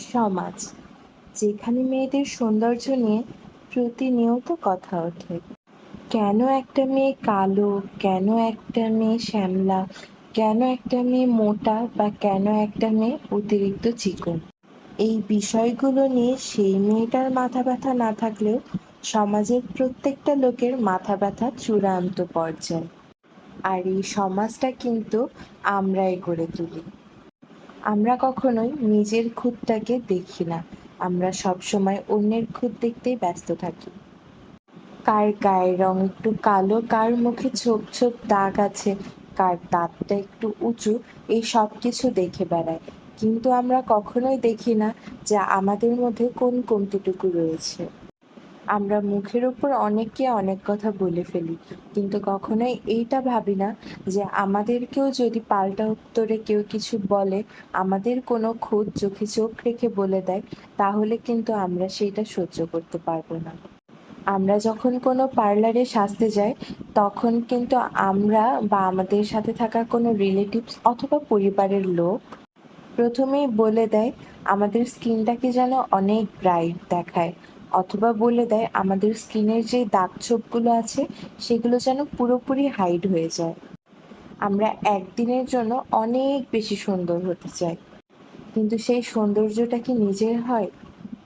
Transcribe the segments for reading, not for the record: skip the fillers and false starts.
সমাজ, যেখানে মেয়েদের সৌন্দর্য নিয়ে প্রতিনিয়ত কথা ওঠে। কেন একটা মেয়ে কালো, কেন একটা মেয়ে শ্যামলা, কেন একটা মেয়ে মোটা বা কেন একটা মেয়ে অতিরিক্ত চিকন? এই বিষয়গুলো নিয়ে সেই মেয়েটার মাথা ব্যথা না থাকলেও সমাজের প্রত্যেকটা লোকের মাথা ব্যথা চূড়ান্ত পর্যায়ে। আর এই সমাজটা কিন্তু আমরাই গড়ে তুলি। আমরা কখনোই নিজের খুঁতটাকে দেখি না, আমরা সবসময় অন্যের খুঁত দেখতেই ব্যস্ত থাকি। কার গায়ের রং একটু কালো, কার মুখে ছোপ ছোপ দাগ আছে, কার দাঁতটা একটু উঁচু, এই সব কিছু দেখে বেড়ায়। কিন্তু আমরা কখনোই দেখি না যে আমাদের মধ্যে কোন কমতিটুকু রয়েছে। আমরা মুখের উপর অনেককে অনেক কথা বলে ফেলি, কিন্তু কখনোই এইটা ভাবি না যে আমাদেরকেও যদি পাল্টা উত্তরে কেউ কিছু বলে, আমাদের কোনো খুঁত চোখে চোখ রেখে বলে দেয়, তাহলে কিন্তু আমরা সেইটা সহ্য করতে পারবো না। আমরা যখন কোনো পার্লারে সাজতে যাই, তখন কিন্তু আমরা বা আমাদের সাথে থাকা কোনো রিলেটিভস অথবা পরিবারের লোক প্রথমেই বলে দেয় আমাদের স্কিনটাকে যেন অনেক ব্রাইট দেখায়, অথবা বলে দেয় আমাদের স্কিনের যে দাগ ছোপগুলো আছে সেগুলো যেন পুরোপুরি হাইড হয়ে যায়। আমরা একদিনের জন্য অনেক বেশি সুন্দর হতে চাই, কিন্তু সেই সৌন্দর্যটা কি নিজের হয়?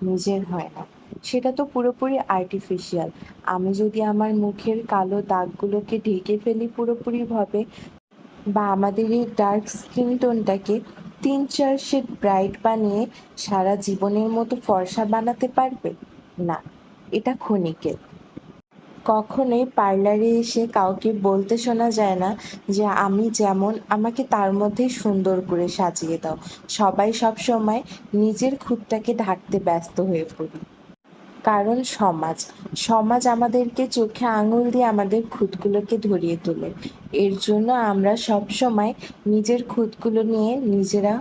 নিজের হয় না। সেটা তো পুরোপুরি আর্টিফিশিয়াল। আমি যদি আমার মুখের কালো দাগগুলোকে ঢেকে ফেলি পুরোপুরিভাবে, বা আমাদের এই ডার্ক স্কিন টোনটাকে ৩-৪ শেড ব্রাইট বানিয়ে সারা জীবনের মতো ফর্সা বানাতে পারবে? না, এটা ক্ষণিকের। কখনোই পার্লারে এসে কাউকে বলতে শোনা যায় না যে আমি যেমন আমাকে তার মধ্যেই সুন্দর করে সাজিয়ে দাও। সবাই সবসময় নিজের খুঁতটাকে ঢাকতে ব্যস্ত হয়ে পড়ি। কারণ সমাজ আমাদেরকে চোখে আঙুল দিয়ে আমাদের খুঁতগুলোকে ধরিয়ে তোলে। এর জন্য আমরা সবসময় নিজের খুঁতগুলো নিয়ে নিজেরা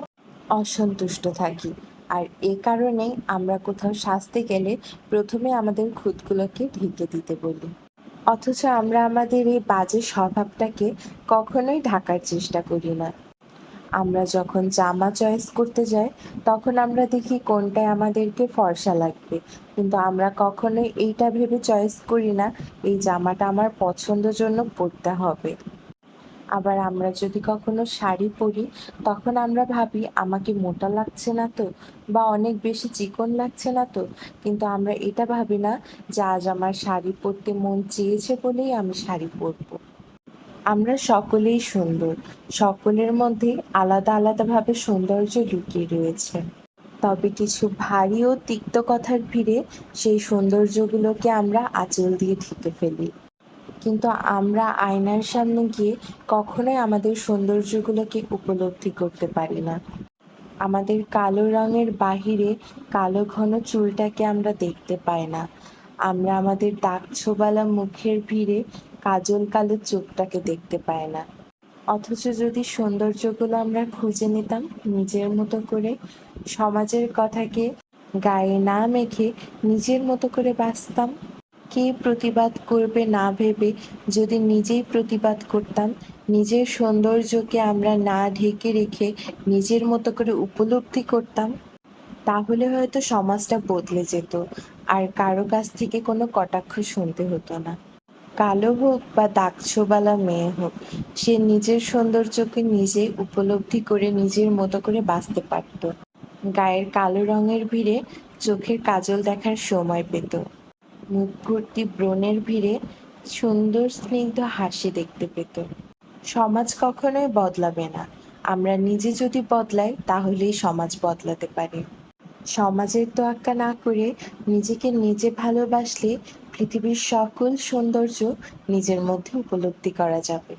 অসন্তুষ্ট থাকি। আর এ কারণেই আমরা কোথাও সাজতে গেলে প্রথমে আমাদের খুঁতগুলোকে ঢেকে দিতে বলি। অথচ আমরা আমাদের এই বাজে স্বভাবটাকে কখনোই ঢাকার চেষ্টা করি না। আমরা যখন জামা চয়েস করতে যাই, তখন আমরা দেখি কোনটায় আমাদেরকে ফর্সা লাগবে, কিন্তু আমরা কখনোই এইটা ভেবে চয়েস করি না এই জামাটা আমার পছন্দের জন্য পরতে হবে। আবার আমরা যদি কখনো শাড়ি পরি, তখন আমরা ভাবি আমাকে মোটা লাগছে না তো, বা অনেক বেশি চিকন লাগছে না তো, কিন্তু আমরা এটা ভাবি না যে আজ আমার শাড়ি পরতে মন চেয়েছে বলেই আমি শাড়ি পরবো। আমরা সকলেই সুন্দর, সকলের মধ্যেই আলাদা আলাদাভাবে সৌন্দর্য লুকিয়ে রয়েছে। তবে কিছু ভারী ও তিক্ত কথার ভিড়ে সেই সৌন্দর্যগুলোকে আমরা আঁচল দিয়ে ঢেকে ফেলি। কিন্তু আমরা আয়নার সামনে গিয়ে কখনোই আমাদের সৌন্দর্যগুলোকে উপলব্ধি করতে পারি না। আমাদের কালো রঙের বাহিরে কালো ঘন চুলটাকে আমরা দেখতে পাই না। আমরা আমাদের দাগ ছোবালা মুখের ভিড়ে কাজল কালো চোখটাকে দেখতে পাই না। অথচ যদি সৌন্দর্যগুলো আমরা খুঁজে নিতাম নিজের মতো করে, সমাজের কথাকে গায়ে না মেখে নিজের মতো করে বাঁচতাম, কে প্রতিবাদ করবে না ভেবে যদি নিজেই প্রতিবাদ করতাম, নিজের সৌন্দর্যকে আমরা না ঢেকে রেখে নিজের মতো করে উপলব্ধি করতাম, তাহলে হয়তো সমাজটা বদলে যেত, আর কারো কাছ থেকে কোনো কটাক্ষ শুনতে হতো না। কালো হোক বা দাগ ছোবালা মেয়ে হোক, সে নিজের সৌন্দর্যকে নিজেই উপলব্ধি করে নিজের মতো করে বাঁচতে পারত। গায়ের কালো রঙের ভিড়ে চোখের কাজল দেখার সময় পেত, মুখ ভর্তি ব্রণের ভিড়ে সুন্দর স্নিগ্ধ হাসি দেখতে পেত। সমাজ কখনোই বদলাবে না। আমরা নিজে যদি বদলাই, তাহলেই সমাজ বদলাতে পারে। সমাজের তোয়াক্কা না করে নিজেকে নিজে ভালোবাসলে পৃথিবীর সকল সৌন্দর্য নিজের মধ্যে উপলব্ধি করা যাবে।